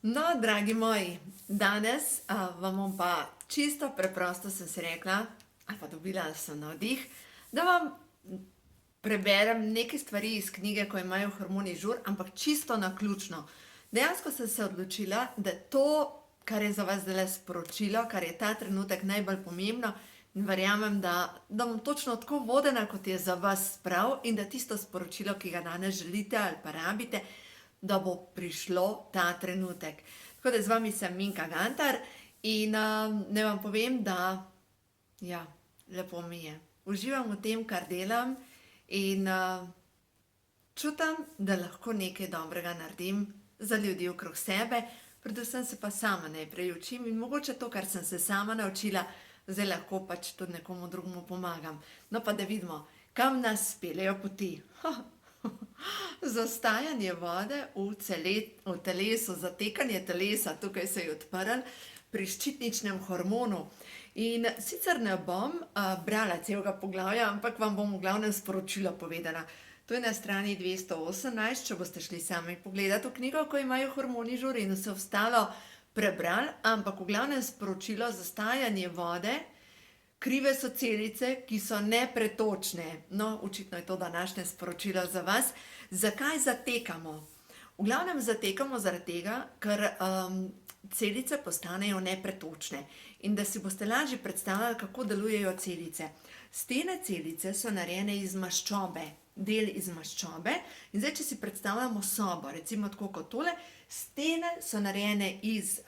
No, dragi moji, danes vam bom pa čisto preprosto sem si rekla, ali pa dobila sem navdih, da vam preberem neke stvari iz knjige, ko imajo hormoni žur, ampak čisto naključno. Dejansko sem se odločila, da to, kar je za vas zdaj sporočilo, kar je ta trenutek najbolj pomembno, in verjamem, da bom točno tako vodena, kot je za vas prav, in da tisto sporočilo, ki ga danes želite ali pa rabite, da bo prišlo ta trenutek. Tako da z vami sem Minka Gantar in ne vam povem, da ja, lepo mi je. Uživam v tem, kar delam in čutim, da lahko nekaj dobrega naredim za ljudi okrog sebe, predvsem se pa sama najprej učim in mogoče to, kar sem se sama naučila, zdaj lahko pač tudi nekomu drugemu pomagam. No pa da vidimo, kam nas speljejo poti. Zastajanje vode v telesu, zatekanje telesa, tukaj se je odprl pri ščitničnem hormonu. In sicer ne bom brala celega poglavja, ampak vam bom v glavnem sporočilo povedala. To je na strani 218, če boste šli sami pogledati v knjigo, ko imajo hormoni žur in vse ostalo prebrali, ampak v glavnem sporočilo zastajanje vode. Krive so celice, ki so nepretočne. No, očitno je to današnje sporočilo za vas. Zakaj zatekamo? V glavnem zatekamo zaradi tega, ker celice postanejo nepretočne. In da si boste lažje predstavljali, kako delujejo celice. Stene celice so narejene iz maščobe, del iz maščobe. In zdaj, če si predstavljamo sobo, recimo tako kot tole, stene so narejene iz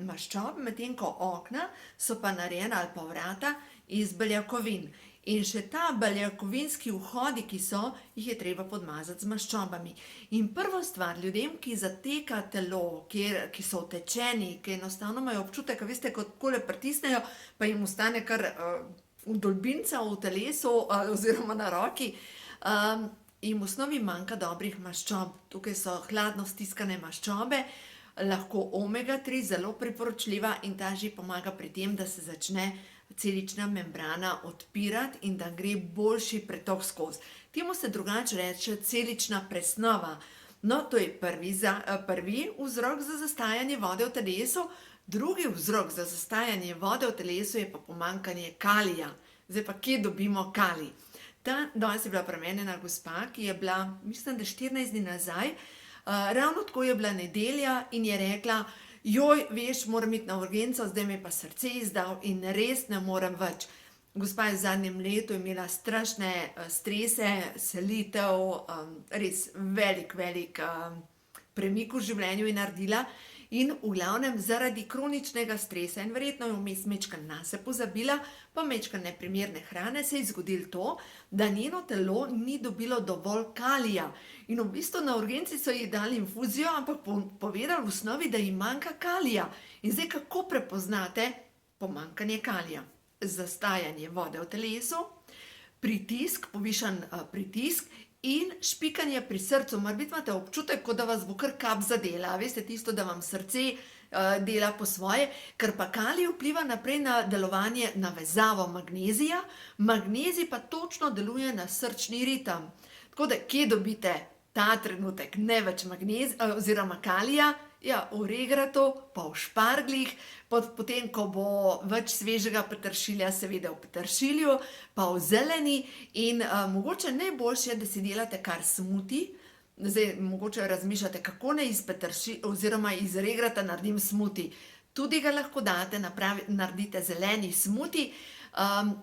maščobe, medtem ko okna so pa narejena ali pa vrata iz beljakovin. In še ta beljakovinski vhodi, ki so, jih je treba podmazati z maščobami. In prva stvar ljudem, ki zateka telo, ki so utečeni, ki enostavno imajo občutek, veste, kot kole pritisnejo, pa jim ostane kar vdolbinca v telesu oziroma na roki, jim v osnovi manjka dobrih maščob. Tukaj so hladno stiskane maščobe, lahko omega 3, zelo priporočljiva in ta že pomaga pri tem, da se začne celična membrana odpirati in da gre boljši pretok skozi. Temu se drugače reče celična presnova. No, to je prvi vzrok za zastajanje vode v telesu. Drugi vzrok za zastajanje vode v telesu je pa pomanjkanje kalija. Zdaj pa, kje dobimo kalij? Danes je bila pri meni ena gospa, ki je bila, mislim, da 14 dni nazaj, ravno tako je bila nedelja in je rekla, joj, veš, moram iti na urgenco, zdaj mi je pa srce izdal in res ne morem več. Gospa je v zadnjem letu imela strašne strese, selitev, res velik premik v življenju je naredila in v glavnem zaradi kroničnega stresa in verjetno je vmes majčkeno nase pozabila, pa majčkeno neprimerne hrane, se je zgodilo to, da njeno telo ni dobilo dovolj kalija. In v bistvu na urgenci so ji dali infuzijo, ampak povedali v osnovi, da ji manjka kalija. In zdaj, kako prepoznate pomanjkanje kalija? Zastajanje vode v telesu, pritisk, povišan pritisk in špikanje pri srcu. Morebiti imate občutek, kot da vas bo kar kap zadela. Veste tisto, da vam srce dela po svoje, ker pa kalij vpliva naprej na delovanje, na vezavo magnezija. Magnezij pa točno deluje na srčni ritem. Tako da, kje dobite ta trenutek ne več oziroma kalija? Ja, v regratu, pa v šparglih, potem, ko bo več svežega peteršilja, seveda v peteršilju, pa v zeleni in mogoče najboljše je, da si delate kar smuti. Zdaj, mogoče razmišljate, kako naj iz regrata naredim smuti. Tudi ga lahko date, naredite zeleni smuti.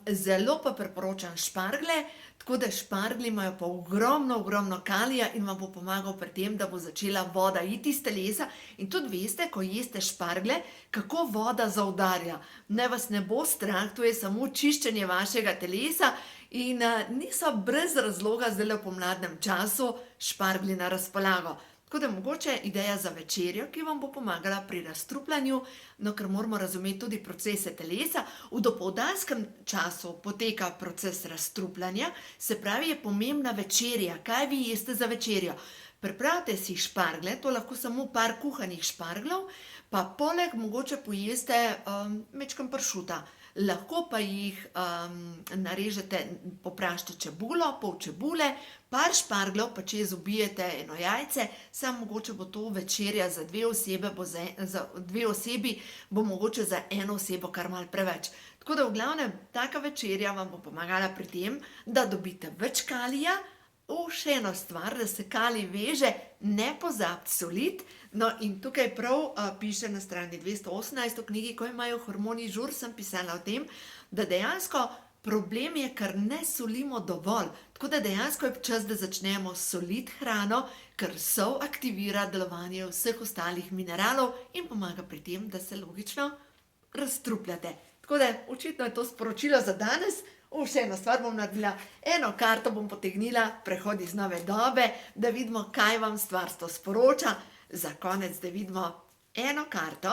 Zelo pa priporočam špargle, tako da šparglji imajo pa ogromno kalija in vam bo pomagal pri tem, da bo začela voda iti iz telesa. In tudi veste, ko jeste špargle, kako voda zaudarja. Ne vas ne bo strah, to je samo čiščenje vašega telesa in niso brez razloga zdaj v pomladnem času šparglji na razpolago. Tako da mogoče ideja za večerjo, ki vam bo pomagala pri razstrupljanju, no, ker moramo razumeti tudi procese telesa. V dopoldanskem času poteka proces razstrupljanja, se pravi, je pomembna večerja. Kaj vi jeste za večerjo? Pripravite si špargle, to lahko samo par kuhanih šparglov, pa poleg mogoče pojeste majčkeno pršuta. Lahko pa jih narežete, popražite čebulo, pol čebule, par šparglov, pa čez ubijete eno jajce, samo mogoče bo to večerja za dve osebe, za dve osebi bo mogoče za eno osebo kar malo preveč. Tako da v glavnem, taka večerja vam bo pomagala pri tem, da dobite več kalija. Še eno stvar, da se kalij veže, ne pozabiti soliti. No, in tukaj prav piše na strani 218 v knjigi, Ko imajo hormoni žur, sem pisala o tem, da dejansko problem je, ker ne solimo dovolj. Tako da dejansko je čas, da začnemo soliti hrano, ker sol aktivira delovanje vseh ostalih mineralov in pomaga pri tem, da se logično razstrupljate. Tako da očitno je to sporočilo za danes. Še eno stvar bom naredila, eno karto bom potegnila, prehod iz nove dobe, da vidimo, kaj vam stvarstvo sporoča. Za konec, da vidimo eno karto,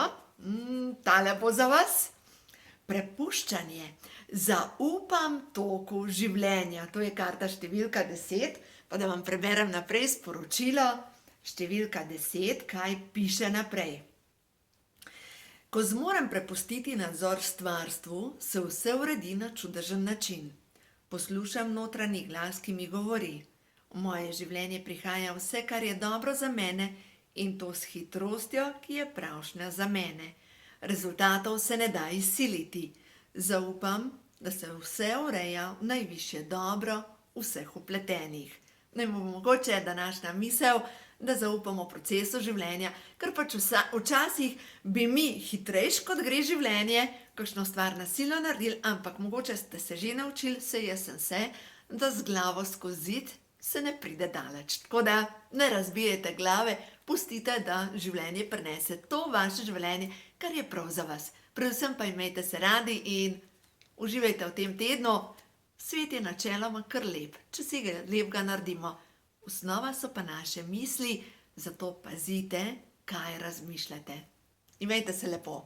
tale bo za vas. Prepuščanje, zaupam toku življenja. To je karta številka 10, pa da vam preberem naprej sporočilo. Številka 10, kaj piše naprej. Ko zmorem prepustiti nadzor stvarstvu, se vse uredi na čudežen način. Poslušam notranji glas, ki mi govori. V moje življenje prihaja vse, kar je dobro za mene, in to s hitrostjo, ki je pravšnja za mene. Rezultatov se ne da izsiliti. Zaupam, da se vse ureja v najvišje dobro vseh vpletenih. Ne bo mogoče današnja misel, da zaupamo procesu življenja, ker pač včasih bi mi hitrejš, kot gre življenje, kakšno stvar na silo naredili, ampak mogoče ste se že naučili, jaz sem se, da z glavo skozi zid se ne pride daleč. Tako da ne razbijajte glave, pustite, da življenje prinese to vaše življenje, kar je prav za vas. Predvsem pa imejte se radi in uživajte v tem tednu. Svet je načeloma kar lep, če si ga lepega naredimo. Osnova so pa naše misli, zato pazite, kaj razmišljate. Imejte se lepo.